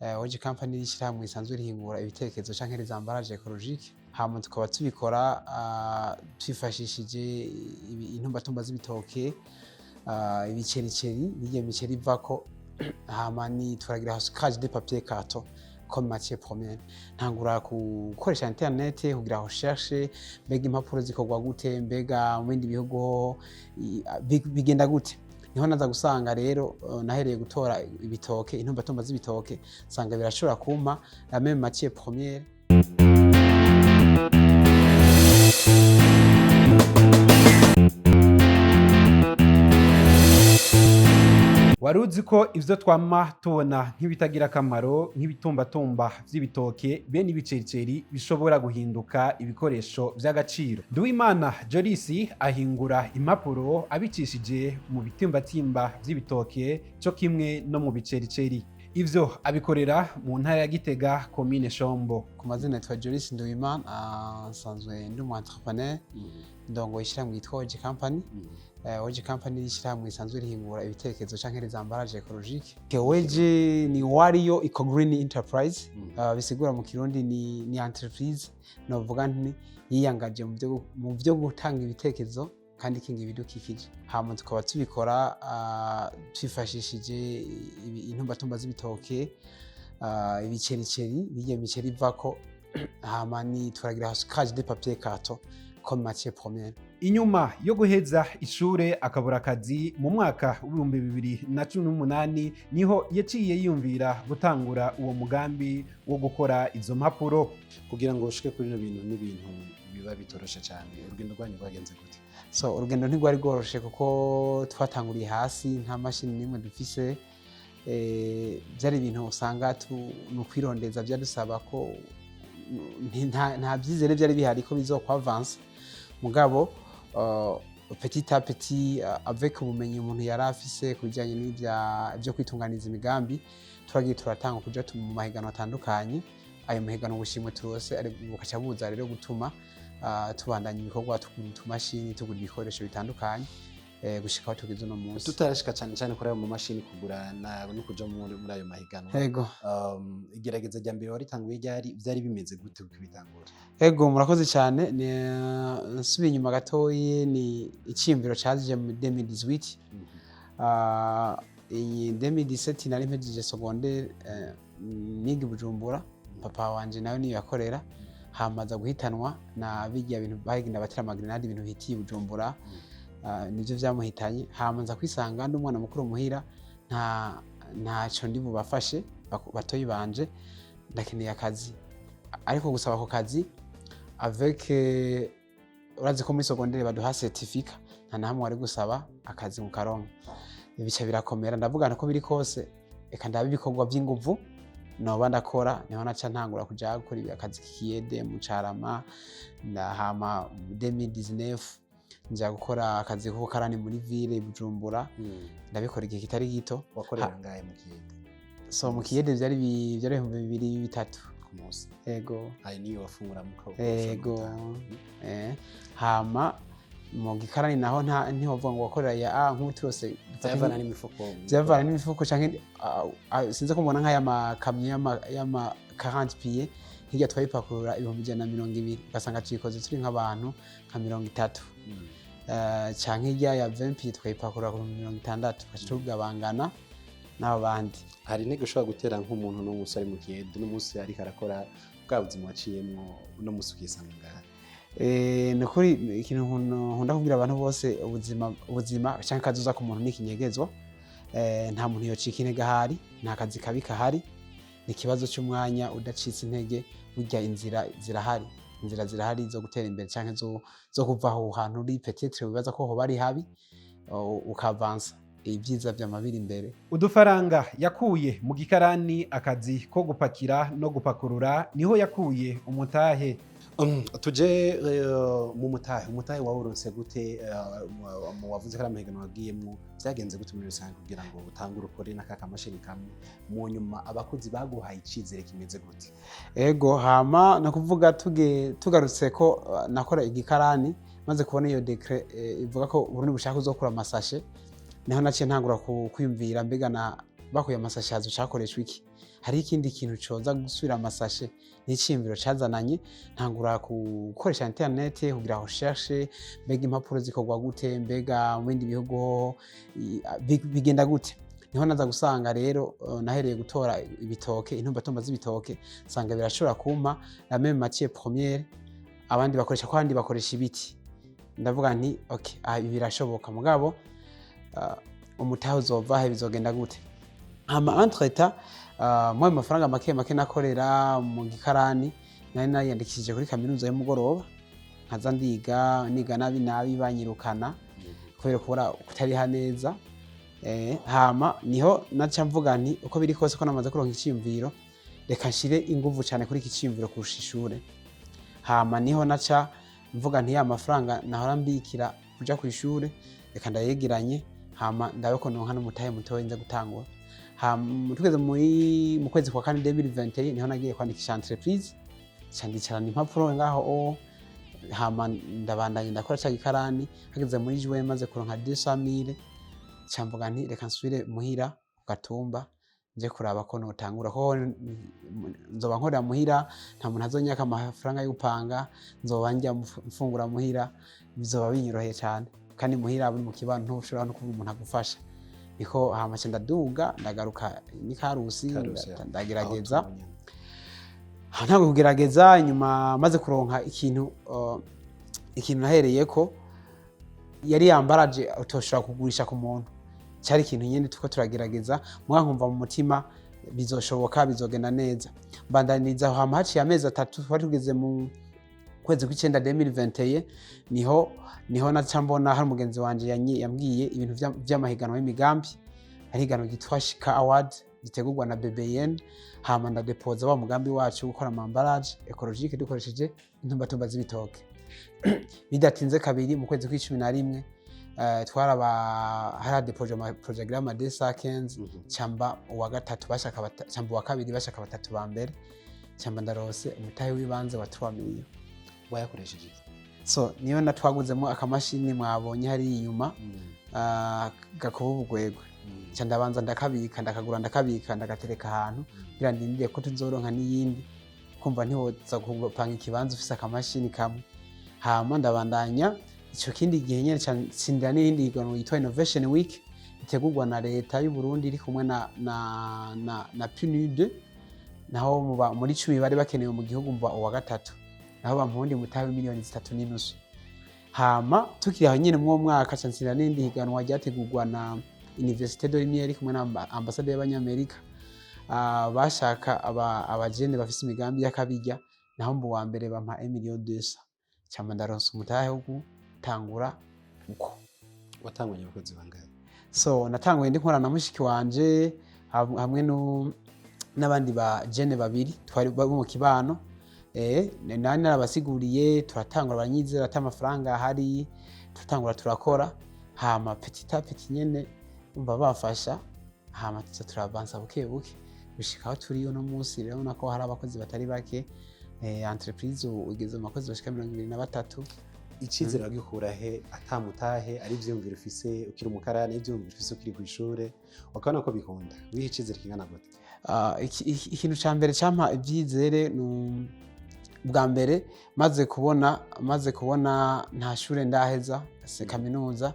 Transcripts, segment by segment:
WEGE Company n'ishirahamwe risanzwe rihingura ibitekerezo canke les emballages écologiques, hama tukaba tubikora twifashishije intumbatumba z'ibitoke, ibicericeri, n'iyo miceri ivako, hama turagira stockage de papier carton comme matière première. Ntangura gukoresha internet kugira recherche mbega impapuro zikorwa gute, mbega mu bindi bihugu bigenda gute. Niho naza gusanga rero nahereye gutora ibitoke, intumbatumba z'ibitoke, sanga birashobora kumpa la même matière première. Waruzi ko ivyo twama tubona nk'ibitagira akamaro nk'ibitumbatumba vy'ibitoke bene ibicericeri bishobora guhinduka ibikoresho vy'agaciro. Nduwimana Jolis ahingura impapuro abicishije mu bitimbatimba vy'ibitoke cyo kimwe no mu bicericeri. Ivyo abikorera mu ntara ya Gitega, commune Shombo. Ku mazina yitwa Jolis NDUWIMANA, nsanzwe ndi umu entrepreneur, ndongoye ishirahamwe ryitwa WEGE Company. WEGE Company n'ishirahamwe risanzwe rihingura ibitekerezo canke les emballages écologiques. WEGE ni wariyo eco green enterprise, bisigura mu Kirundi ni entreprise novuga nti yiyangaje mu byo gutanga ibitekerezo kandi kinga ibidukikije. Hama tukaba tubikora twifashishije intumbatumba z'ibitoke, ibicericeri, n'iyo miceri ivako, hama turagira stockage de papier carton comme matière première. Inyuma yo guheza ishure akabura akazi mu mwaka w'ibihumbi 2018 niho yaciye yiyumvira gutangura uwo mugambi wo gukora izo mpapuro. Kugira ngo ushike kuri bintu n'ibintu biba bitoroshe cyane, urugendo rwanyu rwagenze gute? So urugendo ntigwari rworoshe kuko twatanguriye hasi, nta mashini nimwe dufise, byari ibintu usanga nukwirondeza byadusaba ko nta byizere byari bihari ko bizokwavansa. Mugabo petit à petit avec ubumenyi umuntu yari afise kujyanye n'ibyo kwitunganiza imigambi, turagiye turatanga kuja mu mahiganwa atandukanye. Ayo mahiganwa ubushimwe turose ari bukaca buza rero gutuma tubandanya ibikorwa, tugura utumashini, tugura ibikoresho bitandukanye gushika aho tugeze uno munsi. Tutarashika cyane kuri ayo mu mashini kugura no kuja muri ayo mahiganwa. Yego. Igerageza rya mbere waritanguye byari bimeze gute kubitangura? Yego, murakoze cyane. Nsubiye inyuma gatoyi, ni iciyumviro caje mu 2018. Iyi 2017 nari mpejeje secondaire, niga i Bujumbura. Papa wanje nawe niyo yakorera, hamaza guhitanwa na bijya bintu bahigina batira magrenade, ibintu hitiye Bujumbura. Nivyo vyamuhitanye. Hamanza kwisanga ndi umwana mukuru muhira, ntaco ndi bubafashe batoyi banje, ndakeneye akazi. Ariko gusaba ako kazi avec urazi ko muri secondaire baduha certificat, nta nahamwe wari gusaba akazi mu karonka. Bica birakomera, ndavugana ko biri kose eka ndabe ibikorwa by'inguvu noba ndakora. Niho naca ntangura kuja gukora ibi akazi k'ikiyede mu Carama, ndahama 2019 nja gukora akazi ko karani muri ville Bujumbura. Ndabikora igihe kitari gito. Wakorera ngaye mu kiyede? So mu kiyede byari 2023 ku munsi. Yego. Ayi niyo wafungura muko. Yego. Hama mu gikarani naho ntiwavuga ngo wakorera ya nk'utu yose byavana n'imifuko. Byavana n'imifuko canke sinze ko mbona nk'aya makamyo y'ama 40 pieds hirya twayipakurura 120, ugasanga tuyikoze turi nk'abantu nka 30. Canke hirya ya 20 pieds twayipakurura ku 60, tugabangana n'abandi. Hari intege ushobora gutera nk'umuntu n'umunsi ari mu kiyede n'umunsi ariko arakora bwa buzima waciyemwo uno munsi ukisanga ngaha? Nukuri ikintu nkunda kubwira abantu bose, ubuzima canke kazoza ku muntu n'ikinyegezwa. Nta muntu yocika intege ahari, nta kazi kabi kahari. Ni ikibazo cy'umwanya udacitse intege, burya inzira zirahari zo gutera imbere canke zo kuva aho hantu uri peut-être wibaza ko ho bari habi ukavansa. Ibyiza by'amabiri imbere. Udufaranga yakuye mu gikarani akazi ko gupakira no gupakurura niho yakuye umutahe. Tuje mu umutahe wawuronse gute? Wavuze ko amahiganwa wagiyemo, byagenze gute muri rusange kugira ngo utangure ukore n'aka mashini kamwe? Mu nyuma abakozi baguhaye icizere kimeze gute? Ego, hama nakuvuga tugarutse ko nakora igikarani, maze kubona iyo decret ivuga ko Uburundi bushaka uzokura amasashe, niho naciye ntangura kwiyumvira mbega bakuye amasashe hazo cakoreshwa iki. hari ikindi kintu coza gusubira amasashe n'iciyumviro cazananye ntangura gukoresha internet kugira recherche mbega impapuro zikorwa gute, mbega mu bindi bihugu bigenda gute. Niho naza gusanga rero nahereye gutora ibitoke, intumbatumba z'ibitoke sanga birashobora kumpa la même matière première abandi bakoresha, ko abandi bakoresha ibiti. Ndavuga nti okay, ibi birashoboka mugabo umutahe uzovahe bizogenda gute. Hama entretemps mu mafaranga make nakorera mu gikarani nari nariyandikishije kuri kaminuza y'umugoroba nkaza niga nabi banyirukana kubera kubura kutariha neza. Hama niho naca mvuga nti uko biri kose ko namaze kuronka iciyumviro reka nshire inguvu cyane kuri iki ciyumviro kurusha ishure. Hama niho naca mvuga nti ya mafaranga nahora mbikira kuja ku ishure reka ndayegeranye, hama ndabeko nonka n'umutahe mutoye nze gutangura. Hama tugeze mu kwezi kwa kane 2021 niho nagiye kwandikisha entreprise candicarana impapuro ngaho hama ndabandanye ndakora ca gikarani. Hageze muri juwe maze kuronka 200,000 camvuga nti reka nsubire muhira ugatumba nje kuraba ko notangura, ko nzoba nkorera muhira nta muntu azonyaka amafaranga yo gupanga, nzoba njya mfungura muhira, bizoba binyoroheye cyane kandi muhira buri mu kibano ntushobora no kuba umuntu agufasha. Niko hama ndaduga ndagaruka ni karusi ndagerageza ntabwo kugerageza nyuma maze kuronka ikintu nahereyeko yari yambaraje utoshobora kugurisha ku muntu, cyari ikintu nyene tuko turagerageza mwa nkumva mu mutima bizoshoboka bizogenda neza. Mbandaniriza hama haciye amezi 3 twari tugeze mu kwezi kw'icenda 2021 niho naca mbona hari umugenzi wanje yambwiye ibintu vy'amahiganwa y'imigambi, hari higanwa ryitwa Shika Award gitegurwa na BBN. Hama ndadepoza wa mugambi wacu gukora amambaraje ecologique dukoresheje intumbatumba z'ibitoke. Bidatinze kabiri mu kwezi kw'icumi hari depoje ama programme de 115 camba uwa gatatu bashaka camba uwa kabiri bashaka batatu ba mbere camba ndarose umutahe w'ibanze wa 3 million. Wayakoresheje so niyo natwaguzemo akamashini mwabonye hari inyuma gakuba ubugwegwe cya ndabanza ndakabika ndagatereka ahantu kugira ndindire ko tuzoronka n'iyindi kumva ntiwoza kupanga ikibanza ufise akamashini kamwe. Hama ndabandanya ico kindi gihe nyene sindira n'irindi higanwa yitwa Innovation Week itegurwa na leta y'Uburundi iri kumwe na PNUD, naho muri 10 bari bakenewe mu gihugu mva uwa gatatu, naho bampundi mutahe miliyoni 3.5. Hama tukiri aho nyene mu mwaka cansira n'indi higanwa ryategurwa na Université de Lumière kumwe na ambassade y'Abanyamerika, bashaka abajene bafise imigambi y'akabijya, naho mbu wa mbere bampa 1 million 200 cyamba ndaronse umutahe wo gutangura uko. Watangwanye abakozi bangahe? So natanguye ndi nkorana na mushiki wanje hamwe n'abandi ba jene babiri twari mu kibano. Nani narabasiguriye turatangura abanyizera ata amafaranga hari, turatangura turakora, hama petit à petit nyene umva bafasha, hama turabanza buke buke bishikaho turi uno munsi. Rero nako hari abakozi batari bake, entreprise ugeze mu makozi bashika 23. Icizere bagikura he atamutahe ari vyumvira ufise ukiri umukarani, ivyumvira ufise ukiri ku ishure wakabona ko bikunda? Wihe icizere kingana gute? Ikintu ca mbere campa ivyizere bwa mbere maze kubona nta shure ndaheza kaminuza,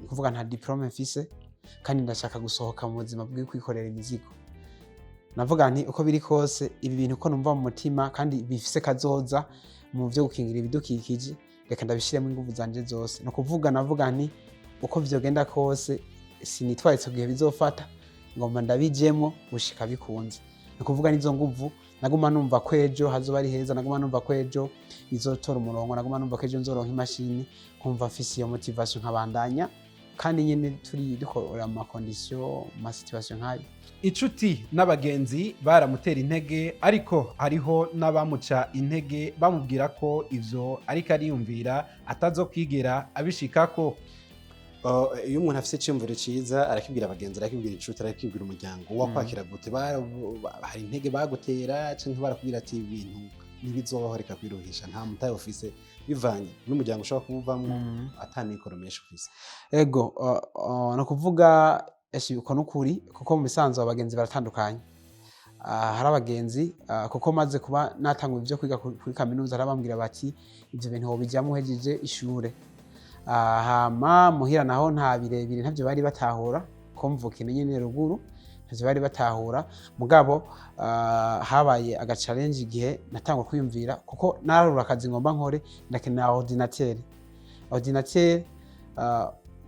kuvuga nta diplome mfise kandi ndashaka gusohoka mu buzima bwo kwikorera imizigo. Navuga nti uko biri kose ibi bintu ko numva mu mutima kandi bifise kazoza mu byo gukingira ibidukikije, reka ndabishiremo ingufu zanje zose. No kuvuga navuga nti uko vyogenda kose sinitwaritse gihe bizofata ngomba ndabijemo gushika bikunze. No kuvuga nizo nguvu naguma numva kwejo hazoba ari heza, naguma numva kwejo izotora umurongo, naguma numva kwejo nzoronka imashini, kumva fisi yo motivation nkabandanya kandi nyene turi dukora ama condition ma situation nkayo. Icuti n'abagenzi baramutera intege, ariko hariho n'abamuca intege bamubwira ko ivyo ariko ariyumvira atazokwigera abishikako. Iyo umuntu afise iciyumviro ciza arakibwira abagenzi, arakibwira icuti, arakibwira umuryango wakwakira gute? Hari intege bagutera canke barakubwira ati ibintu nibizobaho reka kwiruhisha nta mutahe ufise bivanye n'umuryango ushobora kubuvamwo atanikoro menshi ufise? Ego no kuvuga uko nukuri kuko mu bisanzwe abagenzi baratandukanye. hari abagenzi kuko maze kuba natanga ibyo kwiga kuri kaminuza arabambwira bati ibyo bintu wobijyamo uhejeje ishure. Hama muhira naho nta birebire ntavyo bari batahura ko mvukine nyene ruguru ntavyo bari batahura mugabo habaye agachallenge igihe natangwa kwiyumvira kuko nararura akazi ngomba nkore ndakenera ordinateur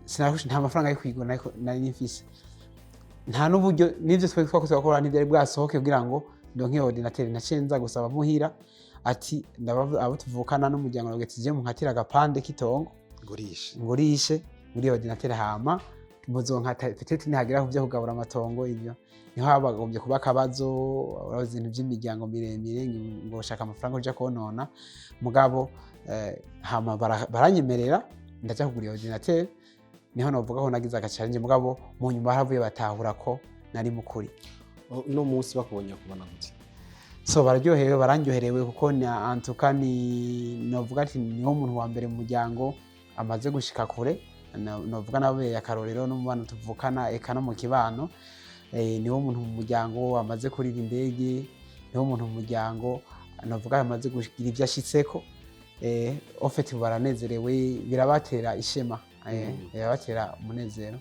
sinarusha nta mafaranga yo kwigura nari nifise nta n'uburyo n'ivyo twakoze gukora ntivyari bwasohoke kugira ngo ndonke ordinateur nacenza gusaba muhira ati abo tuvukana n'umuryango nagetije mu nkatira agapande k'itongo ngurishe muri ordinateur hama muzonka peut-être nihagira aho byo kugabura amatongo ivyo niho habagombye kuba akabazo urazi ibintu by'imiryango miremire ngo bashaka amafaranga uja konona mugabo hama baranyemerera ndaja kugura ordinateur niho novuga ko nagize agachallenge mugabo mu nyuma haravuye batahura ko nari mukuri. No munsi bakubonye kubona gute? So barandyoherewe kuko antuka ni novuga ati niho umuntu wa mbere mu muryango amaze gushika kure novuga nawe akarorero n'umubano tuvukana eka no mu kibano niho umuntu mu muryango amaze kurira indege niho umuntu mu muryango novuga amaze kugira ivyo ashitseko ofeti baranezerewe birabatera ishema birabatera umunezero.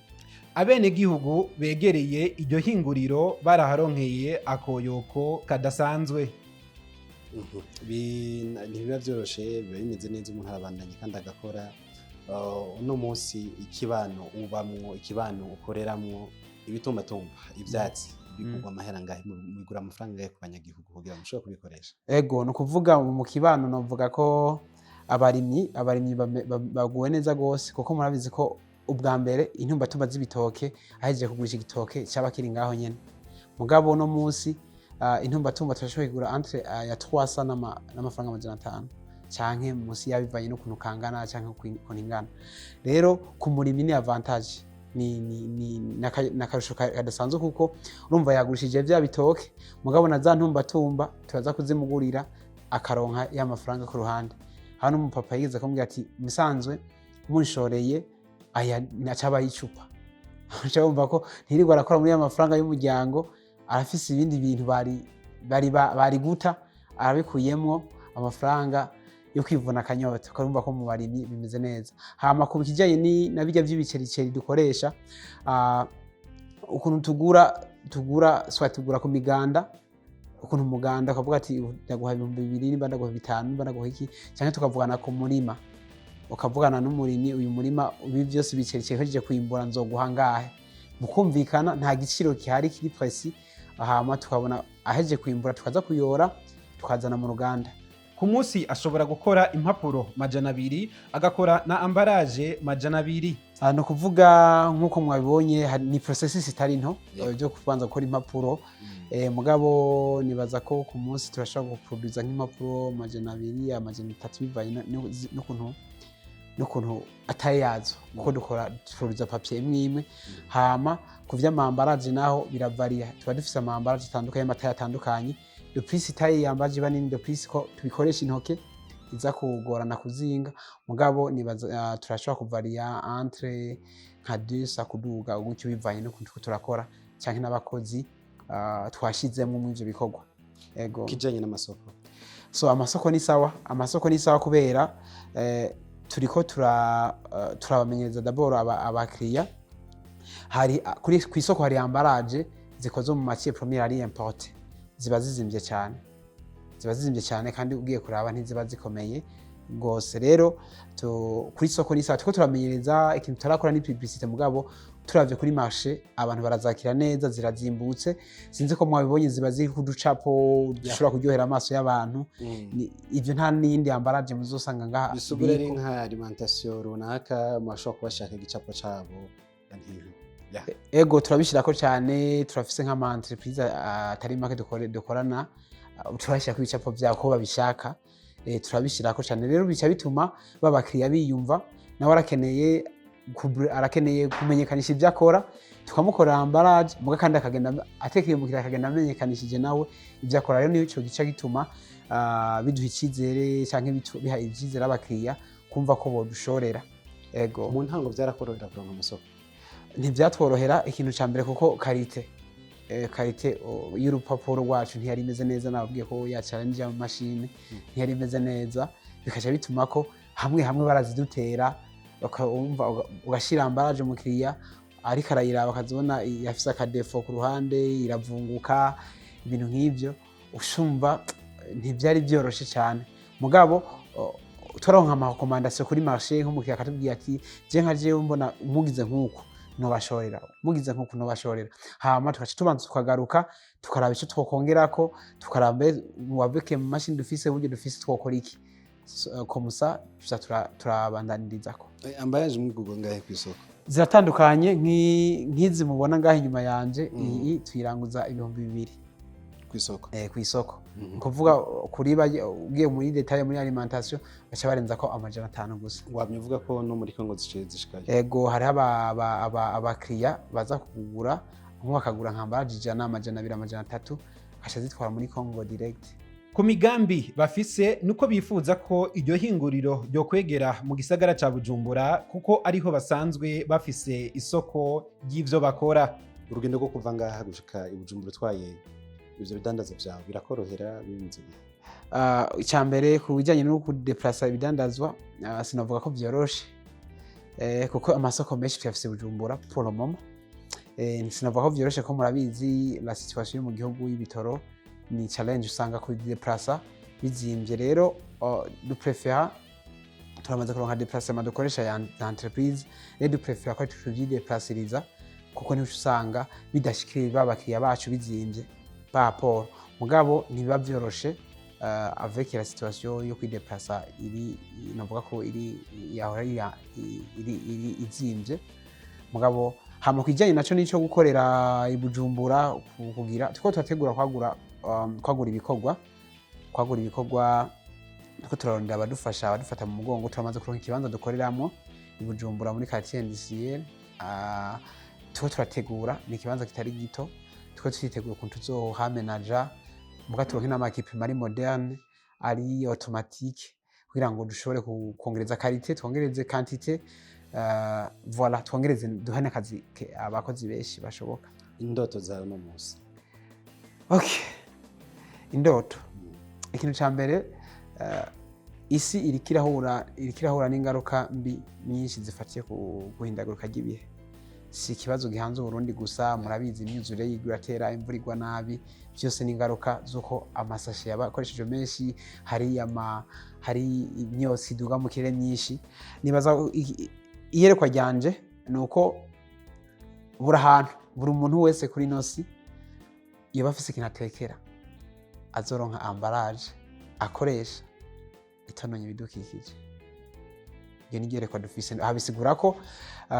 Abenegihugu begereye iryo hinguriro baraharonkeye akoyoko kadasanzwe. Ntibiba vyoroshe biba bimeze neza umuntu arabandanya kandi agakora. Uno munsi ikibano ubamwo ikibano ukoreramwo ibitumbatumba ivyatsi bigurwa amahera ngahe mugura amafaranga ngahe ku banyagihugu kugira ngo mushobore kubikoresha? Ego no kuvuga mu kibano novuga ko abarimyi baguwe neza gose kuko murabizi ko ubwa mbere intumbatumba z'ibitoke ahejeje kugurisha igitoke cyaba kiri ngaho nyene mugabo no munsi intumbatumba turashoboye kugura entre ya 300 n'amafaranga 500 canke munsi yabivanye no kuntu kangana canke ukuntu ingana. Rero ku murimi ni avantage ni nakarusho kadasanzwe kuko urumva yagurishije vya bitoke mugabo na za ntumbatumba turaza kuzimugurira akaronka ya mafaranga ku ruhande. Hano mu papa yigeze kumbwira ati musanzwe munshoreye aya nacaba yicupa cyumva ko ntirirwa arakora muri ya mafaranga y'umuryango arafise ibindi bintu bari guta arabikuyemwo amafaranga yo kwivuna akanyota ukarumva ko mu barimyi bimeze neza. Hama ku kijanye nabijya vy'ibicericeri dukoresha ukuntu tugura ku miganda ukuntu umuganda akavuga ati ndaguha 2,000 nimba ndaguha 5 nimba ndaguha iki cyane tukavugana ku murima ukavugana n'umurimyi uyu murima ibi byose bicericeri hejeje kwimbura nzoguha ngahe mukumvikana nta giciro kihari kiri presi. Hama tukabona ahejeje kwimbura tukaza kuyora tukazana mu ruganda. Ku munsi ashobora gukora impapuro 200 agakora na ambalage 200. No kuvuga nkuko mwabibonye ni processes itari nto byo kubanza gukora impapuro mugabo nibaza ko ku munsi turashobora guproduce nk'impapuro 200 300 bivanye n'ukuntu atayazo kuko dukora produce papier imwe hama ku vy'amambalage naho biravaria tuba dufise amambalage atandukanye y'amata atandukanye de plus itaye yambaje banini de plus ko tubikoresha intoke iza kugorana kuzinga mugabo nibaza turashobora kuvaria entre nka 200 kuduga ugucyo bivanye n'ukuntu turakora canke n'abakozi twashizemo mu ivyo bikorwa. Ego kijanye n'amasoko. So amasoko ni sawa kubera turiko turabamenyereza d'abord abakiriya hari kuri kwisoko hari ambalage zikoze mu matière première ari importe ziba zizimvye cyane kandi ugiye kuraba ntiziba zikomeye gose. Rero kuri soko ni sawa turiko turamenyereza ikintu tarakora ni publicité mugabo turavye kuri marché abantu barazakira neza zirazimbutse sinzi ko mwabibonye ziba ziri kuducapo dushobora kuryohera amaso y'abantu ivyo nta nindi ambalage muzosanga ngaha bisubira ari nka alimentation runaka mashobora kubashaka igicapo cabo. Ego turabishirako cyane turafise nk'ama entreprise atari make dukorana turashaka ibicapo byabo ko babishaka turabishirako cyane. Rero bica bituma babakiriya biyumva nawe arakeneye kumenyekanisha ibyo akora tukamukorera ambalage muga kandi akagenda atekeye mukira akagenda amenyekanishije nawe ibyo akora. Rero nico gica gituma biduha icizere canke biha icizere abakiriya kumva ko bodushorera. Ego mu ntango byarakororera kuronka amasoko ntibyatworohera ikintu ca mbere kuko karite karite y'urupapuro rwacu ntiyari imeze neza, nababwiye ko yacara n'ija mu mashini ntiyari imeze neza, bikaca bituma ko hamwe hamwe barazidutera ugashira ambaraje umukiriya ariko arayiraba akazibona yafise akadefo ku ruhande, iravunguka, ibintu nk'ivyo ushumva ntivyari vyoroshe cyane. Mugabo turaronka amarekomandasiyo kuri marché, nk'umukiriya akatubwira ati je nka jewe mbona mugize nk'uku nobashorera, mugize nk'uku nobashorera. Hama tugaca tubanza tukagaruka tukaraba ico twokongerako, tukaraba wabeke mu mashini dufise uburyo dufise twokora iki komusa turabandaniririzako. Ambayaje mwigugo ngahe kw'isoko? Ziratandukanye, nk'izi mubona ngahe inyuma yanje, iyi tuyiranguza 2,000 kw'isoko. Kw'isoko. Kuvuga kuri ugiye muri detail muri alimentation baca barenza ko 500 gusa. Wamye uvuga ko no muri Kongo ziciye zishikaye. Ego hari abakiriya baza kugura, nko bakagura nk'ambaraje 100, 200, 300 kasha zitwara muri Kongo direct. Ku migambi bafise nuko bifuza ko iryo hinguriro ryo kwegera mu gisagara ca Bujumbura kuko ariho basanzwe bafise isoko ry'ivyo bakora. Urugendo rwo kuva ngaha gushika i Bujumbura twaye ivyo bidandaza vyawe birakorohera bimeze? Icambere ku bijanye no kudeplacer ibidandazwa sinavuga ko vyoroshe, kuko amasoko menshi tuyafise Bujumbura pour le moment. Sinavuga ko vyoroshe ko murabizi la situation yo mu gihugu y'ibitoro ni challenge, usanga ku deplacer bizimvye. Rero duprefera turamaze kuronka déplacement dukoresha ya entreprise, rero duprefera ko tuvyideplaceriza kuko niho usanga bidashikira babakiriya bacu bizimvye par rapport. Mugabo ntibiba vyoroshe avec la situation yo kwideplacer iri navuga ko iri yahora iri izimvye. Mugabo hama kwijanye naco nico gukorera i Bujumbura kugira tuko turategura kwagura ibikorwa tuko turarondera abadufata mu mugongo. Turamaze kuronka ikibanza dukoreramwo i Bujumbura muri quartier industriel, tuko turategura ni ikibanza kitari gito, tuko turitegura ukuntu tuzohamenaja muga turonke n'amakipe mari moderne ari automatique kugira ngo dushobore kongereza qualité, twongereze quantité, voilà, twongereze duhane akazi abakozi benshi bashoboka. Indoto zawe no munsi? Okay, indoto ikintu ca mbere, isi irikirahura n'ingaruka mbi nyinshi zifatiye ku guhindagurika ry'ibihe. Si ikibazo gihanze Uburundi gusa, murabizi imyuzure yiguratera, imvura igwa nabi, vyose n'ingaruka zuko amasashe yabakoresheje menshi, hari imyotsi iduga mu kirere myinshi. Nibaza iyerekwa ryanje nuko buri muntu wese kuri nosi yoba afise ikintu atekera azoronka ambaraje akoresha itononye ibidukikije. Iyo ni ryerekwa dufise, bisigura ko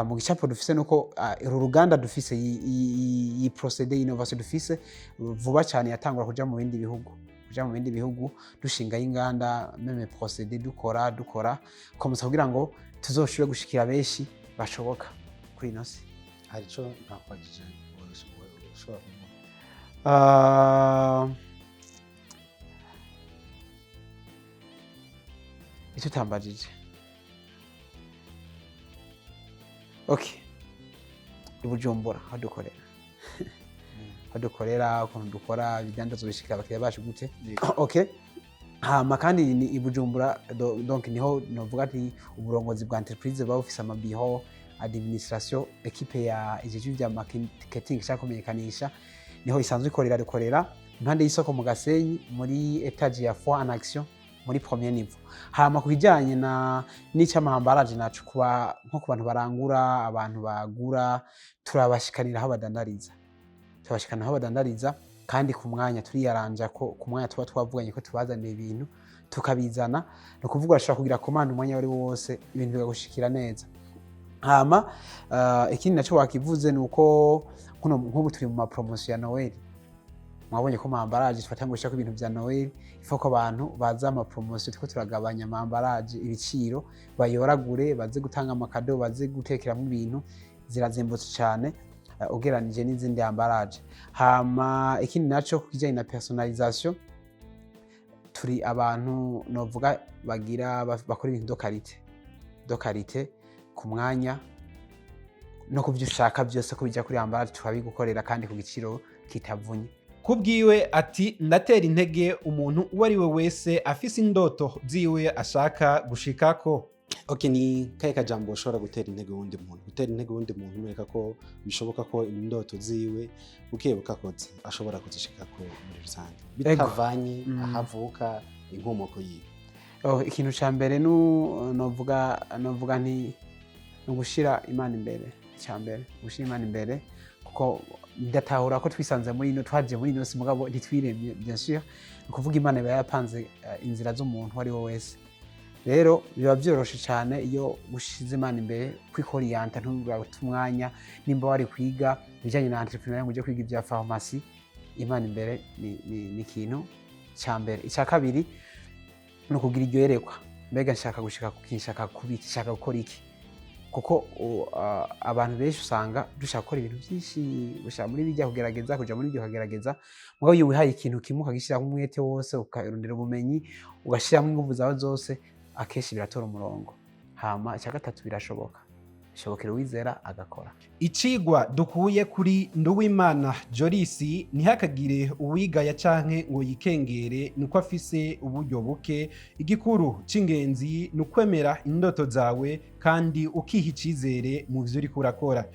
mu gicapo dufise nuko uru ruganda dufise iyi procédé innovation dufise vuba cyane yatangura kuja mu bindi bihugu dushinga y'inganda, meme procédé dukora komusa kugira ngo tuzoshobore gushikira benshi bashoboka kuri nosi. Hari ico ntakwagije ushobora icyo utambajije? Okay, i Bujumbura aho dukorera ukuntu dukora ibidandazwa bishikira abakiriya bacu gute. Okay, hama kandi ni i Bujumbura donc niho novuga ati uburongozi bwa entreprise baba bufise amabiho, administration, equipe ya ijejwe vya marketing cyangwa kumenyekanisha niho isanzwe ikorera impande y'isoko mu Gasenyi muri etage ya foi en action muri premier niveau. Hama kujanye n'icamahambaraje nacu kuba nko ku bantu barangura, abantu bagura, turabashikanira aho badandariza kandi ku mwanya turiyaranja ko ku mwanya tuba twavuganye ko tubazaniye ibintu tukabizana, no kuvuga ashaka kugira commande umwanya wari wose ibintu bigagushikira neza. Hama ikindi naco wakivuze nuko nk'ubu turi mu promotion ya Noel, mwabonye ko amambaraje tufata ngo shaka ibintu vya Noel, ifo ko abantu baza ama promotion tuko turagabanya amambaraje ibiciro, bayoragure baze gutanga amakado, baze gutekeramo ibintu, zirazembutse cyane ugeranije n'izindi ambaraje. Hama ikindi naco kijanye na personalisation, turi abantu novuga bakora ibintu do qualité ku mwanya no kuvyo ushaka byose ko bijya kuri ambaraje tukabigukorera kandi ku giciro kitavunye. Kubwiwe ati ndatera intege umuntu uwo ari we wese afise indoto ziwe ashaka gushikako. Okay, ni kahe kajambo ushobora gutera intege wundi muntu? Gutera intege wundi muntu mwereka ko bishoboka ko indoto ziwe ukebuka ko ashobora kuzishikako muri rusange bitavanye ahavuka inkomoko yiwe. Ikintu ca mbere novuga nti ugushira Imana imbere. Ca mbere gushira Imana imbere kuko ndatahura ko twisanze muri ino twaje muri ino si mugabo ntitwiremye bien sûr, kuvuga Imana iba yapanze inzira z'umuntu ari we wese. Rero biba byoroshe cyane iyo ushize Imana imbere kwikoriyanta ntugurate umwanya nimba wari kwiga bijanye na entrepreneur ngo kwiga ibya pharmacy. Imana imbere ni ikintu ca mbere. Icya kabiri no kugira iryo yerekwa, mbega nshaka gushika kukinshaka kubiki, nshaka gukora iki, kuko abantu benshi usanga dushaka gukora ibintu byinshi, gushaka muri bijya kugerageza kuja muri ibyo kagerageza, mugabo iyo wihaye ikintu kimwe ukagishiramo umwete wose ukarondera ubumenyi ugashiramo ingufu zawe zose, akenshi biratora umurongo. Hama icya gatatu birashoboka, bishobokera uwizera agakora. Icigwa dukuye kuri Nduwimana Jolis ntihakagire uwigaya canke ngo yikengere nuko afise uburyo buke. Igikuru c'ingenzi nukwemera indoto zawe kandi ukiha icizere mu vyo uriko urakora.